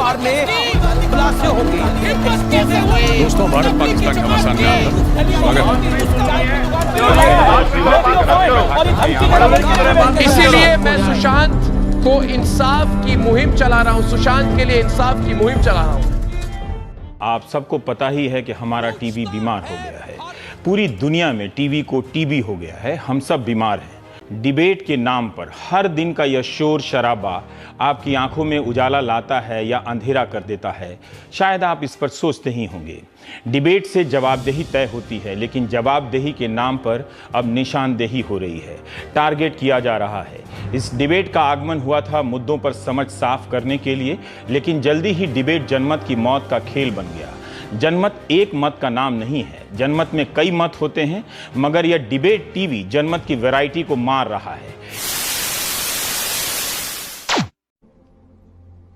अखबार में खुलासे होंगे। दोस्तों, भारत पाकिस्तान घमासान में आपका इसीलिए मैं सुशांत को इंसाफ की मुहिम चला रहा हूं, सुशांत के लिए इंसाफ की मुहिम चला रहा हूं। आप सबको पता ही है कि हमारा टीवी बीमार हो गया है। पूरी दुनिया में टीवी को टीबी हो गया है। हम सब बीमार हैं। डिबेट के नाम पर हर दिन का यह शोर शराबा आपकी आंखों में उजाला लाता है या अंधेरा कर देता है। शायद आप इस पर सोचते ही होंगे। डिबेट से जवाबदेही तय होती है, लेकिन जवाबदेही के नाम पर अब निशानदेही हो रही है, टारगेट किया जा रहा है। इस डिबेट का आगमन हुआ था मुद्दों पर समझ साफ करने के लिए, लेकिन जल्दी ही डिबेट जनमत की मौत का खेल बन गया। जनमत एक मत का नाम नहीं है, जनमत में कई मत होते हैं, मगर यह डिबेट टीवी जनमत की वैरायटी को मार रहा है।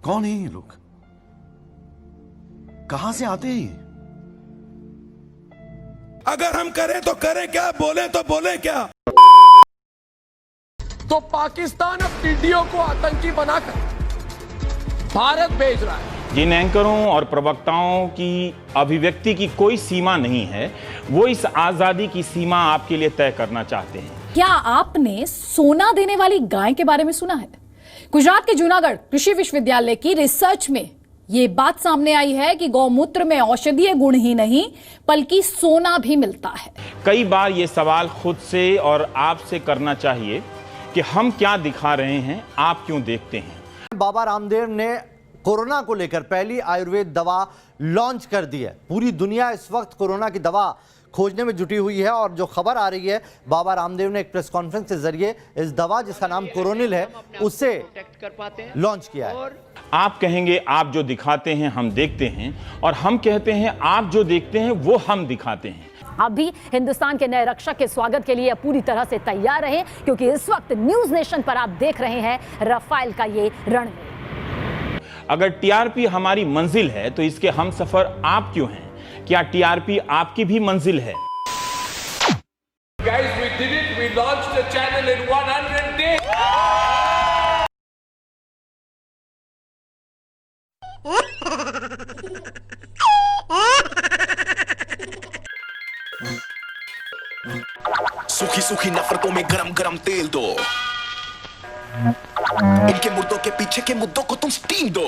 कौन है ये लोग? कहां से आते हैं ये? अगर हम करें तो करें क्या, बोले तो बोले क्या? तो पाकिस्तान अब टीडीओ को आतंकी बनाकर भारत भेज रहा है। जिन एंकरों और प्रवक्ताओं की अभिव्यक्ति की कोई सीमा नहीं है, वो इस आजादी की सीमा आपके लिए तय करना चाहते हैं। क्या आपने सोना देने वाली गाय के बारे में सुना है? गुजरात के जूनागढ़ कृषि विश्वविद्यालय की रिसर्च में ये बात सामने आई है कि गौमूत्र में औषधीय गुण ही नहीं बल्कि सोना भी मिलता है। कई बार ये सवाल खुद से और आपसे करना चाहिए कि हम क्या दिखा रहे हैं, आप क्यों देखते हैं। बाबा रामदेव ने कोरोना को लेकर पहली आयुर्वेद दवा लॉन्च कर दी है। पूरी दुनिया इस वक्त कोरोना की दवा खोजने में जुटी हुई है और जो खबर आ रही है, बाबा रामदेव ने एक प्रेस कॉन्फ्रेंस के जरिए इस दवा जिसका नाम कोरोनिल है उसे लॉन्च किया है। आप कहेंगे आप जो दिखाते हैं हम देखते हैं, और हम कहते हैं आप जो देखते हैं वो हम दिखाते हैं। आप भी हिंदुस्तान के नए रक्षक के स्वागत के लिए पूरी तरह से तैयार रहें, क्योंकि इस वक्त न्यूज नेशन पर आप देख रहे हैं राफेल का ये रणनीति। अगर टीआरपी हमारी मंजिल है तो इसके हम सफर आप क्यों हैं? क्या टीआरपी आपकी भी मंजिल है? Guys, we did it. We launched the channel in 100 days. सूखी सूखी नफरतों में गरम गरम तेल दो, इनके मुर्दों के पीछे के मुद्दों को तुम स्टीम दो।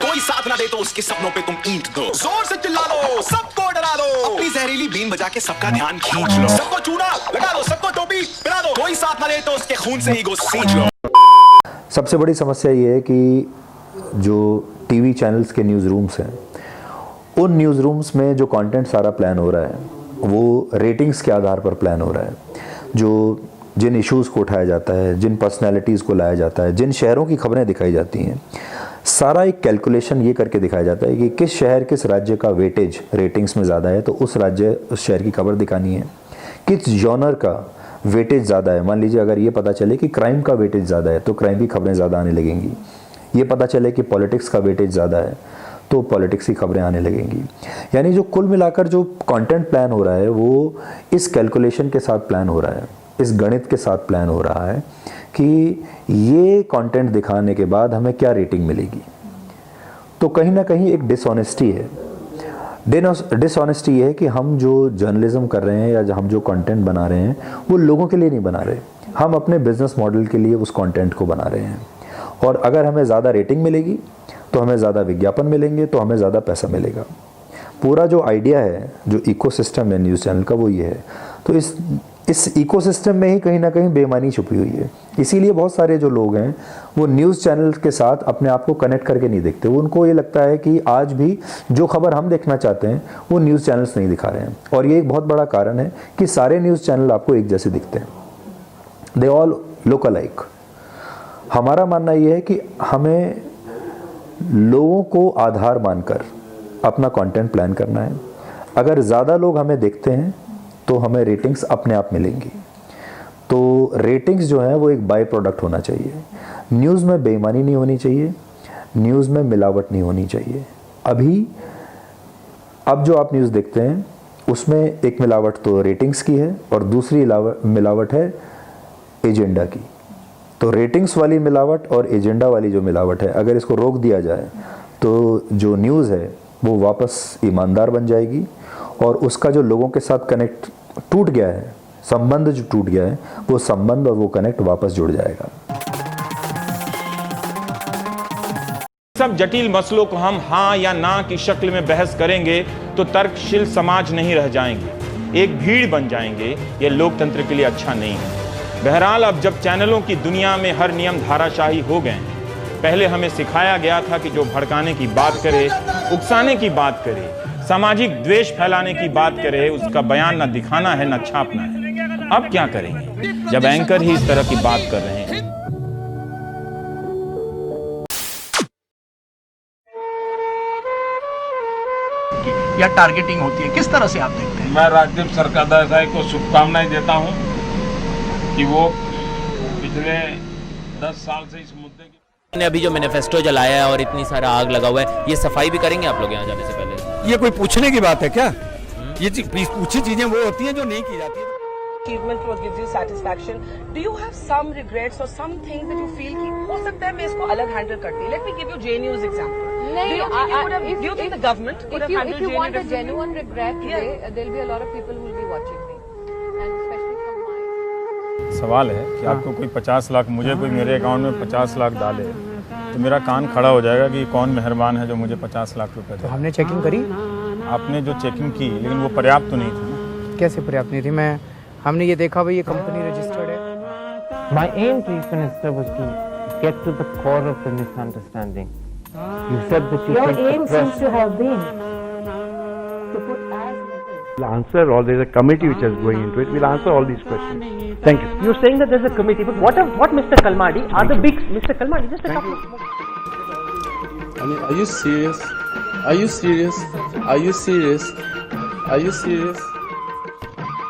कोई साथ ना दे तो उसके सपनों पे तुम ईंट दो। जोर से चिल्ला दो, सबको डरा दो, अपनी जहरीली बीन बजा के सबका ध्यान खींच लो। सबको चूना लगा दो, सबको टोपी पिला दो, कोई साथ ना दे तो उसके खून से ही गोश्त सींच लो। सबसे बड़ी समस्या ये है कि जो टीवी चैनल्स के न्यूज़ रूम्स हैं, उन न्यूज़ रूम्स में जो कंटेंट सारा प्लान हो रहा है वो रेटिंग्स के आधार पर प्लान हो रहा है। जो जिन इश्यूज़ को उठाया जाता है, जिन पर्सनैलिटीज़ को लाया जाता है, जिन शहरों की खबरें दिखाई जाती हैं, सारा एक कैलकुलेशन ये करके दिखाया जाता है कि किस शहर किस राज्य का वेटेज रेटिंग्स में ज़्यादा है तो उस राज्य उस शहर की खबर दिखानी है। किस जॉनर का वेटेज ज़्यादा है, मान लीजिए अगर ये पता चले कि क्राइम का वेटेज ज़्यादा है तो क्राइम की खबरें ज़्यादा आने लगेंगी। ये पता चले कि पॉलिटिक्स का वेटेज ज़्यादा है तो पॉलिटिक्स की खबरें आने लगेंगी। यानी जो कुल मिलाकर जो कंटेंट प्लान हो रहा है वो इस कैलकुलेशन के साथ प्लान हो रहा है, इस गणित के साथ प्लान हो रहा है कि ये कंटेंट दिखाने के बाद हमें क्या रेटिंग मिलेगी। तो कहीं ना कहीं एक डिसऑनेस्टी है। डिसऑनेस्टी ये है कि हम जो जर्नलिज्म कर रहे हैं या हम जो कंटेंट बना रहे हैं वो लोगों के लिए नहीं बना रहे, हम अपने बिजनेस मॉडल के लिए उस कंटेंट को बना रहे हैं। और अगर हमें ज़्यादा रेटिंग मिलेगी तो हमें ज़्यादा विज्ञापन मिलेंगे, तो हमें ज़्यादा पैसा मिलेगा। पूरा जो आइडिया है, जो इकोसिस्टम है न्यूज़ चैनल का, वो ये है। तो इस इकोसिस्टम में ही कहीं ना कहीं बेईमानी छुपी हुई है। इसीलिए बहुत सारे जो लोग हैं वो न्यूज़ चैनल के साथ अपने आप को कनेक्ट करके नहीं देखते। उनको ये लगता है कि आज भी जो खबर हम देखना चाहते हैं वो न्यूज़ चैनल्स नहीं दिखा रहे हैं। और ये एक बहुत बड़ा कारण है कि सारे न्यूज़ चैनल आपको एक जैसे दिखते हैं, दे ऑल लुक अलाइक। हमारा मानना ये है कि हमें लोगों को आधार मानकर अपना कंटेंट प्लान करना है। अगर ज़्यादा लोग हमें देखते हैं तो हमें रेटिंग्स अपने आप मिलेंगी। तो रेटिंग्स जो है वो एक बाय प्रोडक्ट होना चाहिए। न्यूज़ में बेईमानी नहीं होनी चाहिए, न्यूज़ में मिलावट नहीं होनी चाहिए। अब जो आप न्यूज़ देखते हैं उसमें एक मिलावट तो रेटिंग्स की है और दूसरी मिलावट है एजेंडा की। तो रेटिंग्स वाली मिलावट और एजेंडा वाली जो मिलावट है, अगर इसको रोक दिया जाए तो जो न्यूज़ है वो वापस ईमानदार बन जाएगी और उसका जो लोगों के साथ कनेक्ट टूट गया है, संबंध जो टूट गया है, वो संबंध और वो कनेक्ट वापस जुड़ जाएगा। सब जटिल मसलों को हम हाँ या ना की शक्ल में बहस करेंगे तो तर्कशील समाज नहीं रह जाएंगे, एक भीड़ बन जाएंगे। ये लोकतंत्र के लिए अच्छा नहीं है। बहरहाल अब जब चैनलों की दुनिया में हर नियम धाराशाही हो गए हैं, पहले हमें सिखाया गया था कि जो भड़काने की बात करे, उकसाने की बात करे, सामाजिक द्वेष फैलाने की बात करे, उसका बयान ना दिखाना है ना छापना है। अब क्या करेंगे जब एंकर ही इस तरह की बात कर रहे हैं? या टारगेटिंग होती है, किस तरह से आप देखते हैं? मैं राजदीप सरकारदासाई को शुभकामनाएं देता हूं कि वो पिछले 10 साल से इस मुद्दे की ने अभी जो मैनिफेस्टो जलाया है और इतनी सारा आग लगा हुआ है, ये सफाई भी करेंगे आप लोग यहाँ जाने से पहले? ये कोई पूछने की बात है क्या? ये पूछी चीजें वो होती हैं जो नहीं की जाती है। achievement what gives you satisfaction. Do you have some regrets or some things that you feel कि हो सकता है मैं इसको अलग handle करती? Let me give you JNU's example. No, do you think the government would have handled JNU? If you want a genuine regret today, there will be a lot of people who will be watching me, and especially from my. सवाल है कि आपको कोई 50 लाख, मुझे कोई मेरे account में 50 लाख डाले तो मेरा कान खड़ा हो जाएगा कि कौन मेहरबान है जो मुझे 50 लाख रुपए दे। तो हमने चेकिंग करी, आपने जो चेकिंग की, लेकिन वो पर्याप्त तो नहीं थी। कैसे पर्याप्त नहीं थी? हमने ये देखा भाई ये कंपनी रजिस्टर्ड है। My aim, Chief Minister, was to get to the core of the misunderstanding. You said that you Your think aim the press seems to have been to put as. We'll answer all. There's a committee which is going into it. We'll answer all these questions. Thank you. You're saying that there's a committee, but what Mr. Kalmadi are the big Mr. Kalmadi? Just a couple of. I mean, are you serious? Are you serious? Are you serious? Are you serious?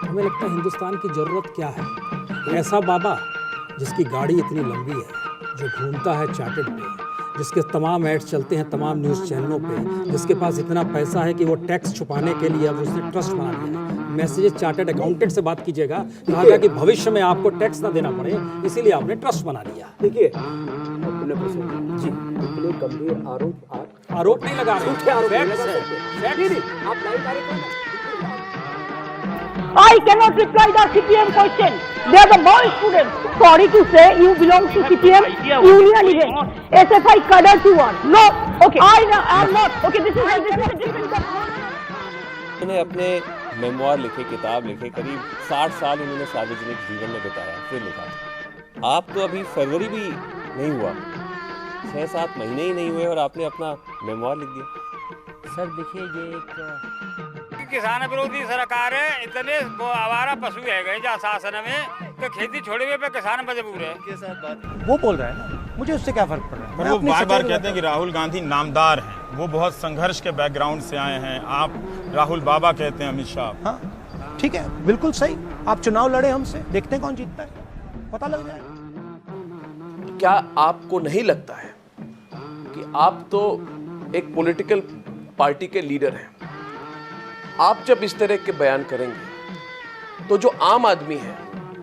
हमें लगता है हिंदुस्तान की ज़रूरत क्या है? ऐसा बाबा जिसकी गाड़ी इतनी लंबी है, जो घूमता है चार्टर्ड पे, जिसके तमाम एड्स चलते हैं तमाम न्यूज़ चैनलों पे, जिसके पास इतना पैसा है कि वो टैक्स छुपाने के लिए अब उसने ट्रस्ट बना लिया है। मैसेजेस चार्टर्ड अकाउंटेंट से बात कीजिएगा, कहा गया कि भविष्य में आपको टैक्स ना देना पड़े, इसीलिए आपने ट्रस्ट बना लिया। देखिए जी, इतने गंभीर आरोप नहीं लगा रहे। I cannot reply the CPM question. They are the boy students. Sorry to say, you belong to CPM union event. SFI cadre to one. No. Okay. I am not. Okay. This is a different. उन्होंने अपने मेमोir लिखे, किताब लिखे, करीब 60 साल उन्होंने सार्वजनिक जीवन में बिताया, फिर लिखा। आप तो अभी फरवरी भी नहीं हुआ, 6-7 महीने ही नहीं हुए और आपने अपना मेमोir लिख दिया। सर देखिए, ये एक किसान विरोधी सरकार है, इतने आवारा पशु है गए जा शासन में तो खेती छोड़े हुए पे किसान मजबूर है। के साथ बात वो बोल रहा है ना, मुझे उससे क्या फर्क पड़ रहा है? पर वो बार-बार कहते हैं कि राहुल गांधी नामदार हैं, वो बहुत संघर्ष के बैकग्राउंड से आए हैं। आप राहुल बाबा कहते हैं, अमित शाह। हाँ ठीक है, बिल्कुल सही। आप चुनाव लड़े हमसे, देखते हैं कौन जीतता है, पता लग जाएगा। क्या आपको नहीं लगता है कि आप तो एक पॉलिटिकल पार्टी के लीडर हैं, आप जब इस तरह के बयान करेंगे तो जो आम आदमी है,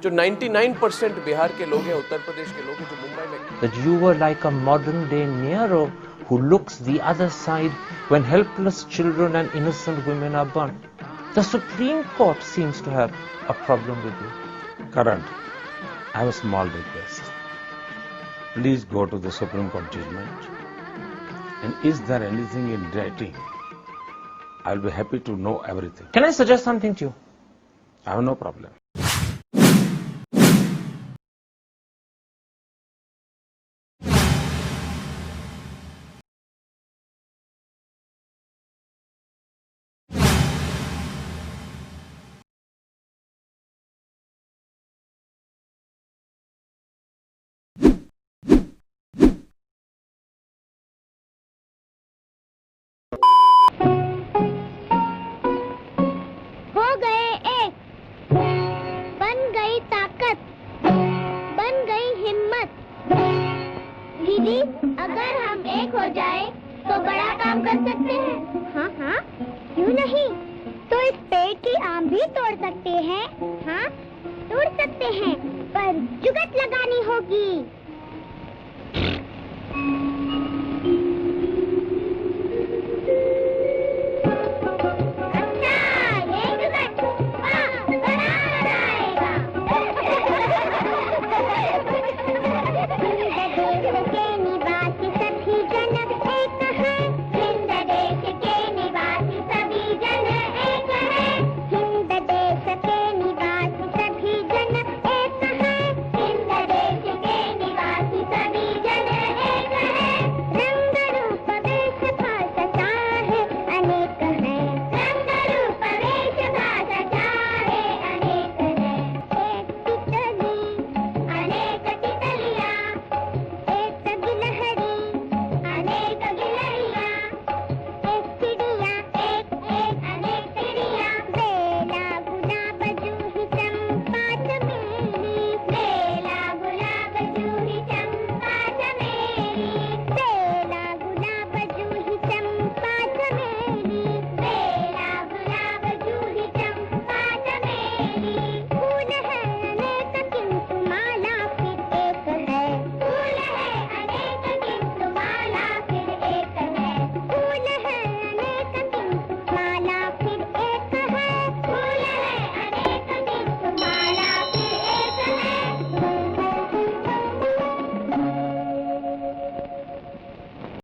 जो 99% बिहार के लोग हैं, उत्तर प्रदेश के लोग हैं, जो मुंबई में, that you were like a modern day Nero who looks the other side when helpless children and innocent women are burnt. The Supreme Court seems to have a problem with you. Karan, I have a small request. Please go to the Supreme Court judgment. And is there anything in writing? I'll be happy to know everything. Can I suggest something to you? I have no problem. अगर हम एक हो जाए तो बड़ा काम कर सकते हैं। हाँ हाँ, क्यों नहीं? तो इस पेड़ की आम भी तोड़ सकते हैं। हाँ, तोड़ सकते हैं, पर पर जुगत लगानी होगी।